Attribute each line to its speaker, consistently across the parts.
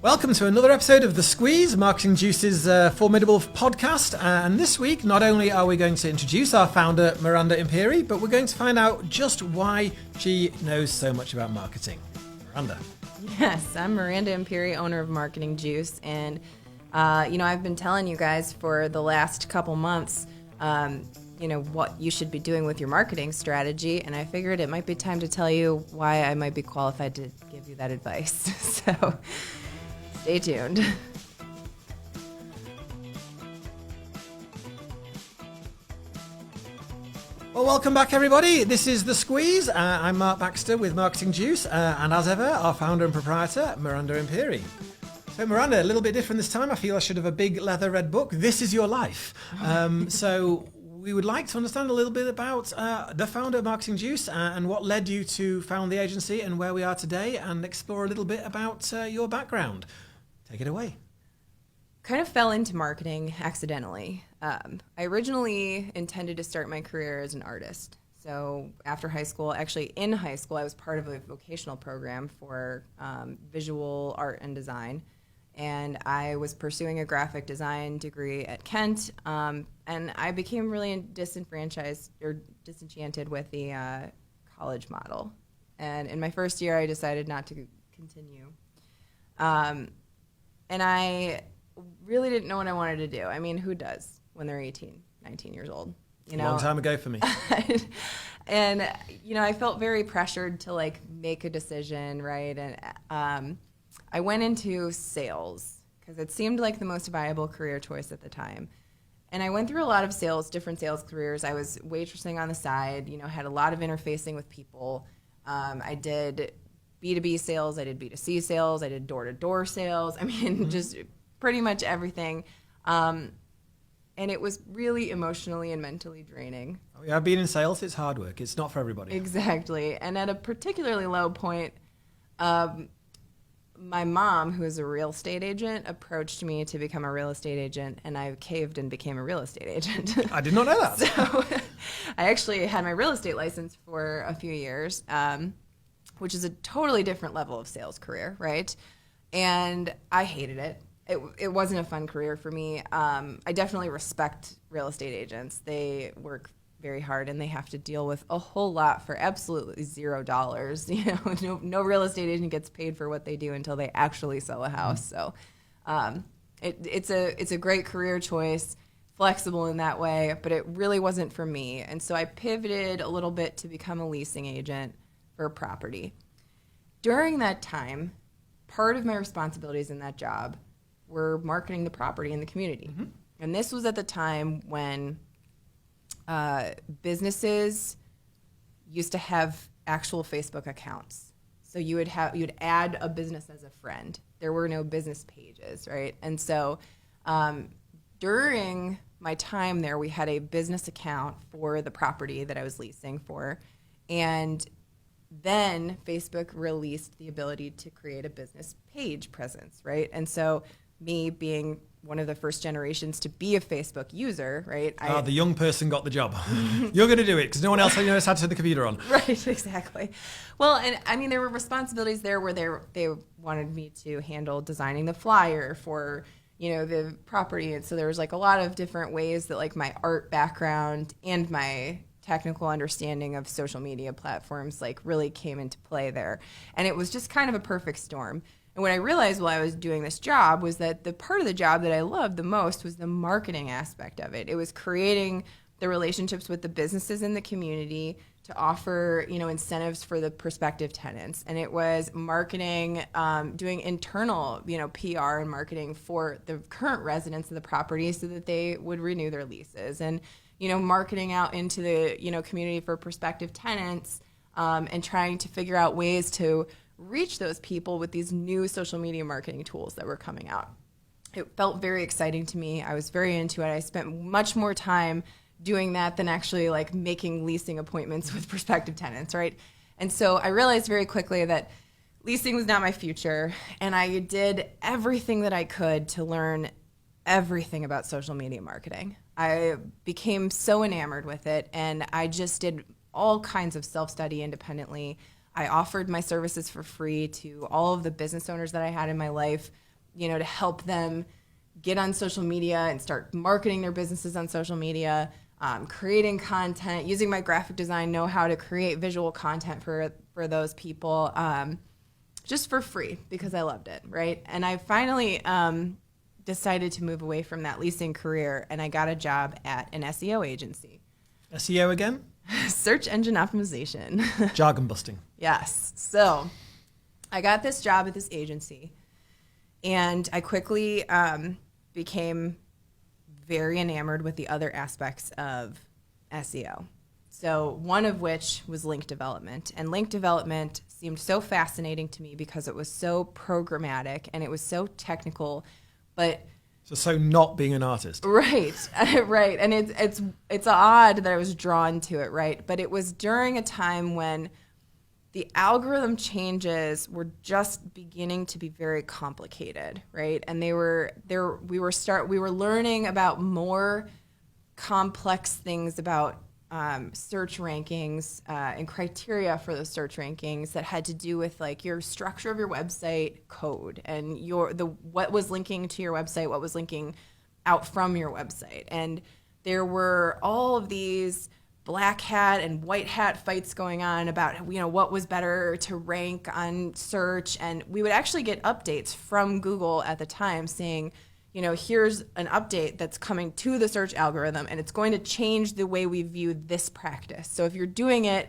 Speaker 1: Welcome to another episode of The Squeeze, Marketing Juice's formidable podcast. And this week, not only are we going to introduce our founder, Miranda Imperi, but we're going to find out just why she knows so much about marketing. Miranda.
Speaker 2: Yes, I'm Miranda Imperi, owner of Marketing Juice. And, I've been telling you guys for the last couple months, what you should be doing with your marketing strategy. And I figured it might be time to tell you why I might be qualified to give you that advice. So stay tuned.
Speaker 1: Well, welcome back, everybody. This is The Squeeze. I'm Mark Baxter with Marketing Juice. And as ever, our founder and proprietor, Miranda Imperi. So, Miranda, a little bit different this time. I feel I should have a big leather red book. This is your life. So we would like to understand a little bit about the founder of Marketing Juice and what led you to found the agency and where we are today, and explore a little bit about your background. Take it away.
Speaker 2: Kind of fell into marketing accidentally. I originally intended to start my career as an artist. So after high school, actually in high school, I was part of a vocational program for visual art and design. And I was pursuing a graphic design degree at Kent. And I became really disenchanted with the college model. And in my first year, I decided not to continue. And I really didn't know what I wanted to do. I mean, who does when they're 18, 19 years old?
Speaker 1: A long time ago for me.
Speaker 2: And, I felt very pressured to, make a decision, right? And I went into sales because it seemed like the most viable career choice at the time. And I went through a lot of different sales careers. I was waitressing on the side, had a lot of interfacing with people. I did B2B sales, I did B2C sales, I did door-to-door sales. I mean, just pretty much everything. And it was really emotionally and mentally draining.
Speaker 1: Oh, yeah, being in sales, it's hard work. It's not for everybody.
Speaker 2: Exactly. And at a particularly low point, my mom, who is a real estate agent, approached me to become a real estate agent, and I caved and became a real estate agent.
Speaker 1: I did not know that.
Speaker 2: So I actually had my real estate license for a few years, which is a totally different level of sales career, right? And I hated it. It wasn't a fun career for me. I definitely respect real estate agents. They work very hard, and they have to deal with a whole lot for absolutely $0. No real estate agent gets paid for what they do until they actually sell a house. So it's a great career choice, flexible in that way, but it really wasn't for me. And so I pivoted a little bit to become a leasing agent for a property. During that time, part of my responsibilities in that job were marketing the property in the community. Mm-hmm. And this was at the time when businesses used to have actual Facebook accounts. So you'd add a business as a friend. There were no business pages, right? And so during my time there, we had a business account for the property that I was leasing for. And then Facebook released the ability to create a business page presence, right? And so me being one of the first generations to be a Facebook user, right?
Speaker 1: The young person got the job. You're going to do it because no one else knows how to turn the computer on.
Speaker 2: Right, exactly. Well, and I mean, there were responsibilities there where they wanted me to handle designing the flyer for, the property. And so there was a lot of different ways that my art background and my technical understanding of social media platforms really came into play there. And it was just kind of a perfect storm. And what I realized while I was doing this job was that the part of the job that I loved the most was the marketing aspect of it. It was creating the relationships with the businesses in the community to offer, incentives for the prospective tenants. And it was marketing, doing internal, PR and marketing for the current residents of the property so that they would renew their leases. And marketing out into the, community for prospective tenants, and trying to figure out ways to reach those people with these new social media marketing tools that were coming out. It felt very exciting to me. I was very into it. I spent much more time doing that than actually making leasing appointments with prospective tenants, right? And so I realized very quickly that leasing was not my future, and I did everything that I could to learn everything about social media marketing. I became so enamored with it, and I just did all kinds of self-study independently. I offered my services for free to all of the business owners that I had in my life, to help them get on social media and start marketing their businesses on social media, creating content, using my graphic design know-how to create visual content for those people, just for free because I loved it, right? And I finally decided to move away from that leasing career, and I got a job at an SEO agency.
Speaker 1: SEO again?
Speaker 2: Search engine optimization.
Speaker 1: Jargon busting.
Speaker 2: Yes. So I got this job at this agency, and I quickly became very enamored with the other aspects of SEO. So one of which was link development. And link development seemed so fascinating to me because it was so programmatic and it was so technical, but
Speaker 1: so not being an artist.
Speaker 2: Right, right. And it's odd that I was drawn to it, right? But it was during a time when the algorithm changes were just beginning to be very complicated, right? And we were learning about more complex things about search rankings and criteria for those search rankings that had to do with like your structure of your website code and what was linking to your website, what was linking out from your website. And there were all of these black hat and white hat fights going on about what was better to rank on search. And we would actually get updates from Google at the time saying, here's an update that's coming to the search algorithm, and it's going to change the way we view this practice. So if you're doing it,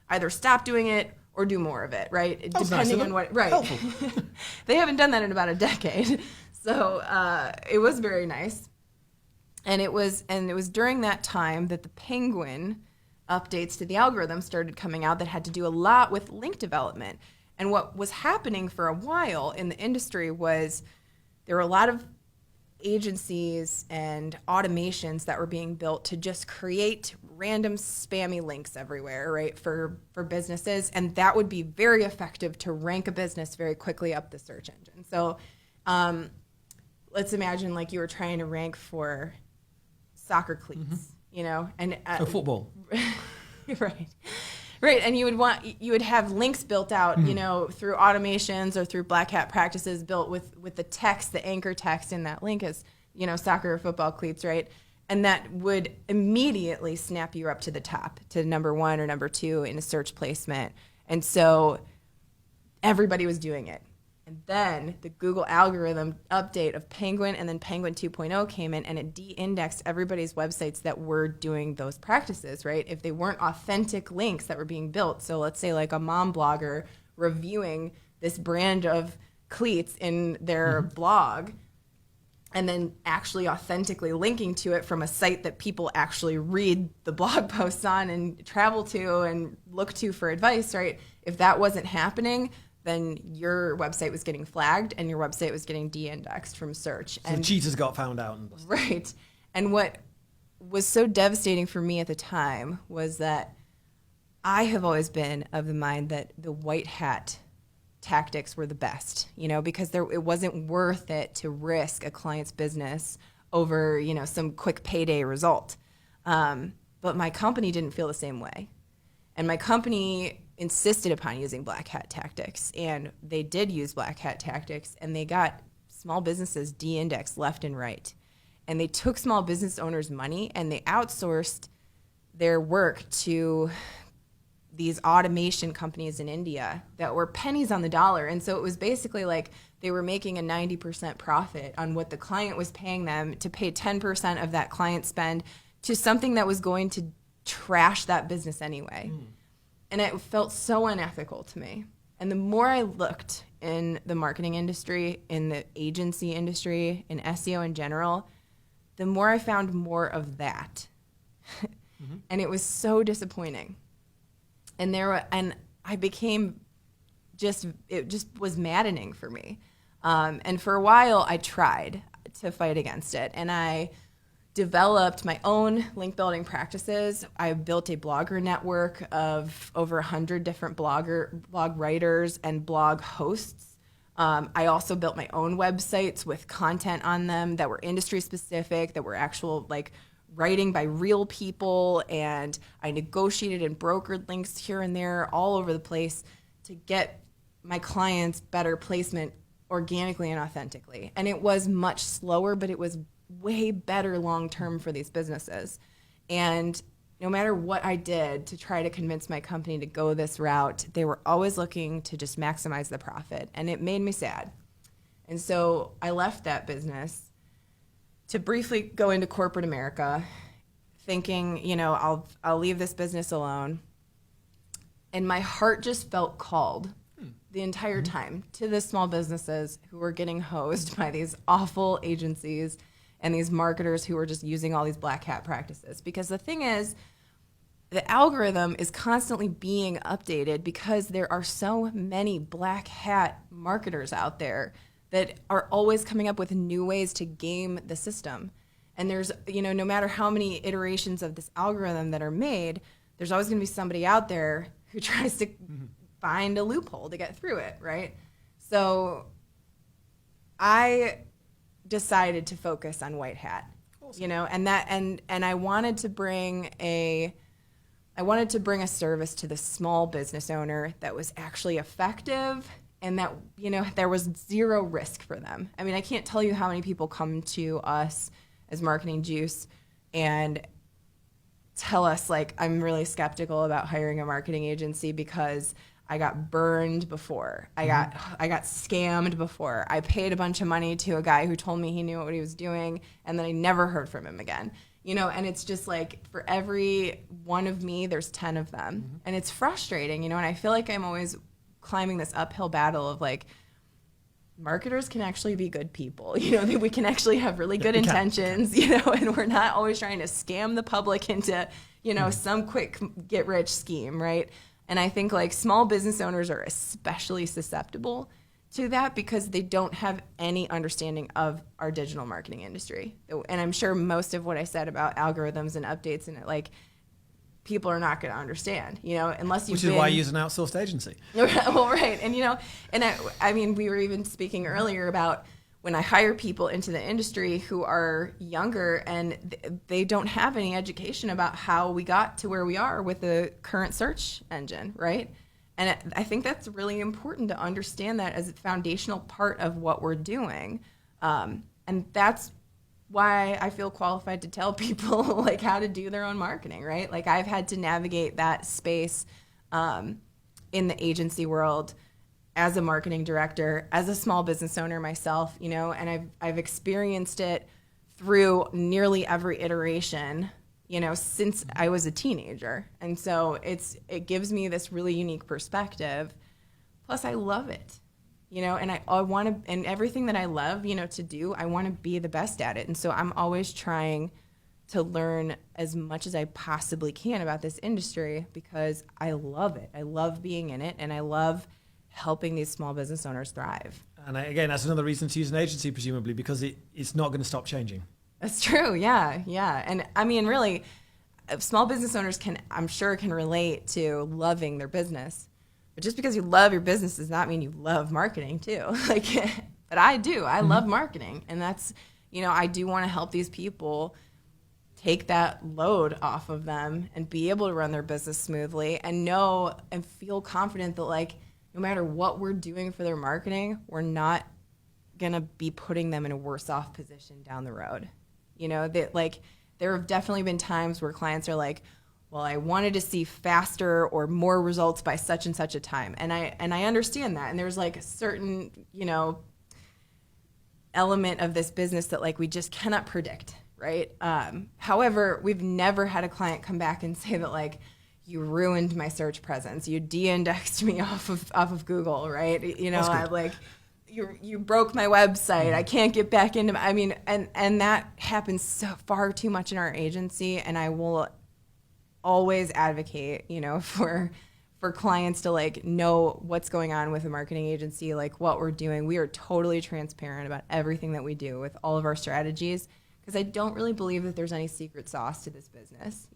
Speaker 2: either stop doing it or do more of it, right? Depending on what, right.
Speaker 1: Helpful.
Speaker 2: They haven't done that in about a decade. So it was very nice. And it was during that time that the Penguin updates to the algorithm started coming out that had to do a lot with link development. And what was happening for a while in the industry was there were a lot of agencies and automations that were being built to just create random spammy links everywhere, right, for businesses. And that would be very effective to rank a business very quickly up the search engine. So let's imagine like you were trying to rank for soccer cleats, and
Speaker 1: football.
Speaker 2: Right, and you would have links built out, through automations or through black hat practices built with the text, the anchor text in that link is, soccer or football cleats, right? And that would immediately snap you up to the top, to number 1 or number 2 in a search placement. And so everybody was doing it. And then the Google algorithm update of Penguin and then Penguin 2.0 came in, and it de-indexed everybody's websites that were doing those practices, right? If they weren't authentic links that were being built. So let's say like a mom blogger reviewing this brand of cleats in their blog and then actually authentically linking to it from a site that people actually read the blog posts on and travel to and look to for advice, right? If that wasn't happening, then your website was getting flagged and your website was getting de-indexed from search.
Speaker 1: So the cheaters got found out.
Speaker 2: Right. And what was so devastating for me at the time was that I have always been of the mind that the white hat tactics were the best, because it wasn't worth it to risk a client's business over, some quick payday result. But my company didn't feel the same way. And my company insisted upon using black hat tactics, and they did use black hat tactics, and they got small businesses de-indexed left and right. And they took small business owners' money and they outsourced their work to these automation companies in India that were pennies on the dollar. And so it was basically like they were making a 90% profit on what the client was paying them to pay 10% of that client spend to something that was going to trash that business anyway. And it felt so unethical to me. And the more I looked in the marketing industry, in the agency industry, in SEO in general, the more I found more of that. And it was so disappointing. And I became it just was maddening for me. And for a while I tried to fight against it. And I developed my own link building practices. I built a blogger network of over 100 different blog writers and blog hosts. I also built my own websites with content on them that were industry specific, that were actual like writing by real people. And I negotiated and brokered links here and there all over the place to get my clients better placement organically and authentically. And it was much slower, but it was way better long-term for these businesses. And no matter what I did to try to convince my company to go this route, they were always looking to just maximize the profit. And it made me sad. And so I left that business to briefly go into corporate America, thinking, I'll leave this business alone. And my heart just felt called the entire time to the small businesses who were getting hosed by these awful agencies and these marketers who were just using all these black hat practices. Because the thing is, the algorithm is constantly being updated because there are so many black hat marketers out there that are always coming up with new ways to game the system. And there's, no matter how many iterations of this algorithm that are made, there's always going to be somebody out there who tries to find a loophole to get through it, right? So I decided to focus on white hat,
Speaker 1: awesome.
Speaker 2: And I wanted to bring a service to the small business owner that was actually effective and that, there was zero risk for them. I mean, I can't tell you how many people come to us as Marketing Juice and tell us, like, I'm really skeptical about hiring a marketing agency because I got burned before. I got scammed before. I paid a bunch of money to a guy who told me he knew what he was doing, and then I never heard from him again. And it's just like, for every one of me, there's 10 of them. And it's frustrating, and I feel like I'm always climbing this uphill battle of, like, marketers can actually be good people. We can actually have really good intentions, and we're not always trying to scam the public into, some quick get-rich scheme, right? And I think, like, small business owners are especially susceptible to that because they don't have any understanding of our digital marketing industry. And I'm sure most of what I said about algorithms and updates and, like, people are not going to understand, unless you've
Speaker 1: Which is why you use an outsourced agency.
Speaker 2: Well, right. And, I mean, we were even speaking earlier about when I hire people into the industry who are younger and they don't have any education about how we got to where we are with the current search engine, right? And I think that's really important to understand that as a foundational part of what we're doing. And that's why I feel qualified to tell people, like, how to do their own marketing, right? Like, I've had to navigate that space in the agency world as a marketing director, as a small business owner myself, and I've experienced it through nearly every iteration, since I was a teenager. And so it gives me this really unique perspective. Plus, I love it. And I want to, and everything that I love, to do, I want to be the best at it. And so I'm always trying to learn as much as I possibly can about this industry because I love it. I love being in it, and I love helping these small business owners thrive.
Speaker 1: And again, that's another reason to use an agency, presumably, because it's not going to stop changing.
Speaker 2: That's true. Yeah. And I mean, really, small business owners I'm sure can relate to loving their business. But just because you love your business does not mean you love marketing too. But I do. I love marketing. And that's, I do want to help these people take that load off of them and be able to run their business smoothly and know and feel confident that, like, no matter what we're doing for their marketing, we're not going to be putting them in a worse off position down the road. There have definitely been times where clients are like, well, I wanted to see faster or more results by such and such a time. And I understand that. And there's, like, a certain, element of this business that, like, we just cannot predict, right? However, we've never had a client come back and say that, like, you ruined my search presence. You de-indexed me off of Google, right? I'm like, you broke my website. I can't get back into and that happens so far too much in our agency. And I will always advocate, for clients to, like, know what's going on with a marketing agency, like, what we're doing. We are totally transparent about everything that we do with all of our strategies. Because I don't really believe that there's any secret sauce to this business.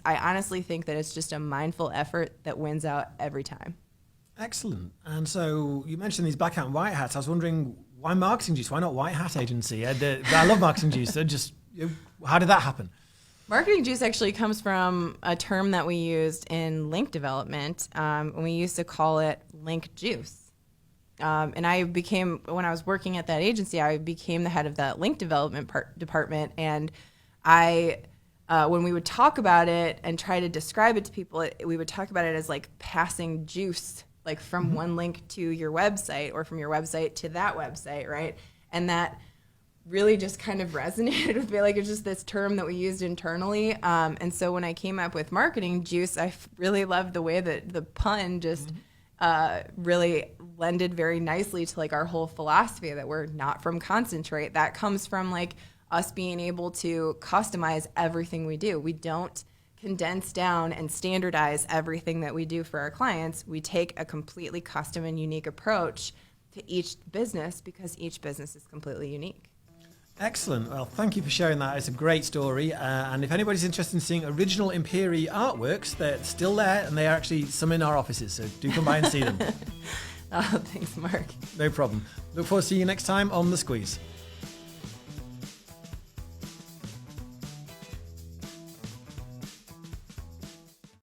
Speaker 2: I honestly think that it's just a mindful effort that wins out every time.
Speaker 1: Excellent. And so you mentioned these black hat and white hats. I was wondering, why Marketing Juice? Why not White Hat Agency? I love Marketing Juice. So how did that happen?
Speaker 2: Marketing Juice actually comes from a term that we used in link development. And we used to call it link juice. And I became, when I was working at that agency, I became the head of that link development department. And when we would talk about it and try to describe it to people, we would talk about it as like passing juice, like from one link to your website or from your website to that website, right? And that really just kind of resonated with me. Like, it's just this term that we used internally. And so when I came up with marketing juice, I really loved the way that the pun just really lended very nicely to like our whole philosophy that we're not from concentrate. That comes from like us being able to customize everything we do. We don't condense down and standardize everything that we do for our clients. We take a completely custom and unique approach to each business because each business is completely unique.
Speaker 1: Excellent. Well, thank you for sharing that. It's a great story. And if anybody's interested in seeing original Imperi artworks, they're still there, and they are actually some in our offices. So do come by and see them.
Speaker 2: Oh, thanks, Mark.
Speaker 1: No problem. Look forward to seeing you next time on The Squeeze.